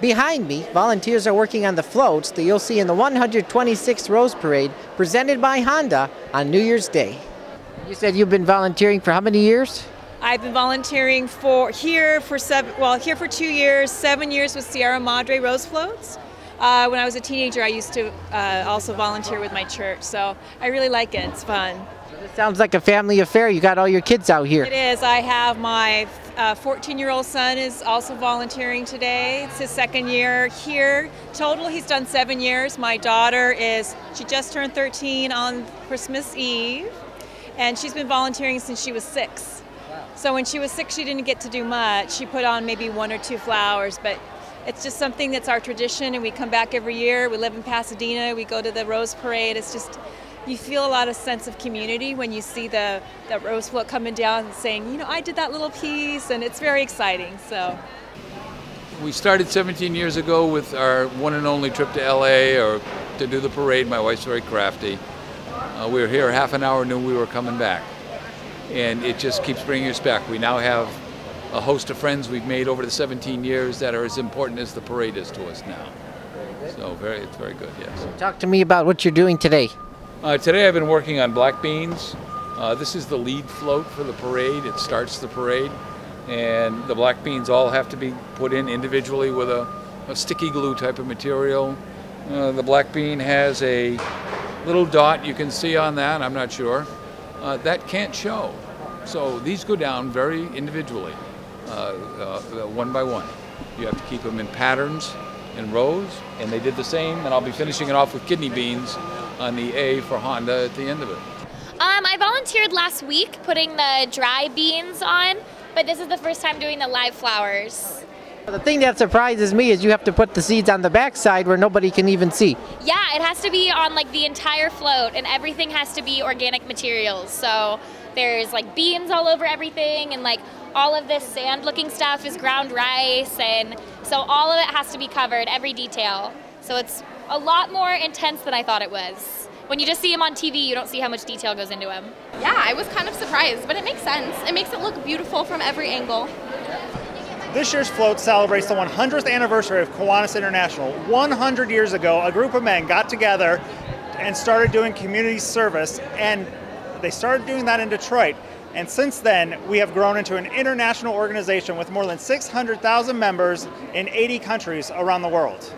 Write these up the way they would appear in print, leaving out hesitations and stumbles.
Behind me, volunteers are working on the floats that you'll see in the 126th Rose Parade presented by Honda on New Year's Day. You said you've been volunteering for how many years? I've been volunteering here for 2 years, 7 years with Sierra Madre Rose Floats. When I was a teenager, I used to also volunteer with my church, so I really like it. It's fun. It sounds like a family affair. You got all your kids out here. It is. I have my 14-year-old son is also volunteering today. It's his second year here. Total, he's done 7 years. My daughter she just turned 13 on Christmas Eve, and she's been volunteering since she was 6. Wow. So when she was 6, she didn't get to do much. She put on maybe 1 or 2 flowers, but it's just something that's our tradition, and we come back every year. We live in Pasadena. We go to the Rose Parade. It's just, you feel a lot of sense of community when you see the rose float coming down and saying, you know, I did that little piece, and it's very exciting. So we started 17 years ago with our one and only trip to LA or to do the parade. My wife's very crafty. We were here half an hour, knew we were coming back, and it just keeps bringing us back. We now have a host of friends we've made over the 17 years that are as important as the parade is to us now. So it's very good, yes. Talk to me about what you're doing today. Today I've been working on black beans. This is the lead float for the parade. It starts the parade, and the black beans all have to be put in individually with a sticky glue type of material. The black bean has a little dot you can see on that, I'm not sure. That can't show. So these go down very individually, one by one. You have to keep them in patterns, in rows, and they did the same, and I'll be finishing it off with kidney beans on the A for Honda at the end of it. I volunteered last week putting the dry beans on, but this is the first time doing the live flowers. The thing that surprises me is you have to put the seeds on the backside where nobody can even see. Yeah, it has to be on like the entire float, and everything has to be organic materials. So there's like beans all over everything, and like all of this sand looking stuff is ground rice, and so all of it has to be covered, every detail. So it's a lot more intense than I thought it was. When you just see them on TV, you don't see how much detail goes into them. Yeah, I was kind of surprised, but it makes sense. It makes it look beautiful from every angle. This year's float celebrates the 100th anniversary of Kiwanis International. 100 years ago, a group of men got together and started doing community service, and they started doing that in Detroit. And since then, we have grown into an international organization with more than 600,000 members in 80 countries around the world.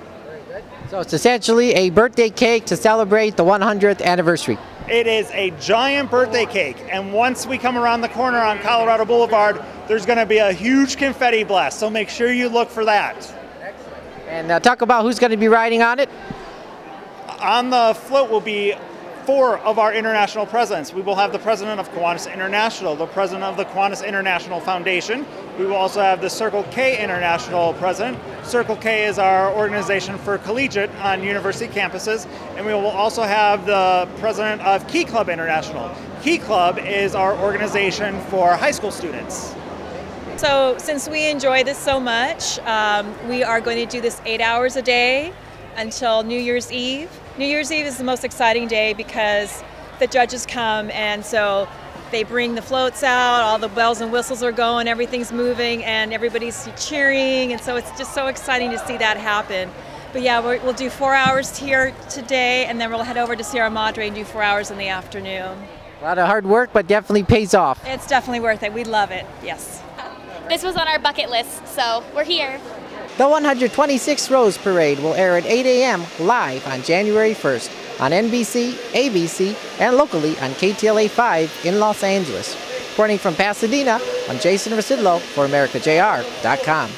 So it's essentially a birthday cake to celebrate the 100th anniversary. It is a giant birthday cake, and once we come around the corner on Colorado Boulevard, there's going to be a huge confetti blast, so make sure you look for that. And talk about who's going to be riding on it. On the float will be 4 of our international presidents. We will have the president of Kiwanis International, the president of the Kiwanis International Foundation. We will also have the Circle K International president. Circle K is our organization for collegiate on university campuses. And we will also have the president of Key Club International. Key Club is our organization for high school students. So since we enjoy this so much, we are going to do this 8 hours a day until New Year's Eve. New Year's Eve is the most exciting day because the judges come, and so they bring the floats out, all the bells and whistles are going, everything's moving, and everybody's cheering, and so it's just so exciting to see that happen. But yeah, we'll do 4 hours here today, and then we'll head over to Sierra Madre and do 4 hours in the afternoon. A lot of hard work, but definitely pays off. It's definitely worth it. We love it, yes. This was on our bucket list, so we're here. The 126th Rose Parade will air at 8 a.m. live on January 1st on NBC, ABC, and locally on KTLA 5 in Los Angeles. Reporting from Pasadena, I'm Jason Rasidlo for AmericaJR.com.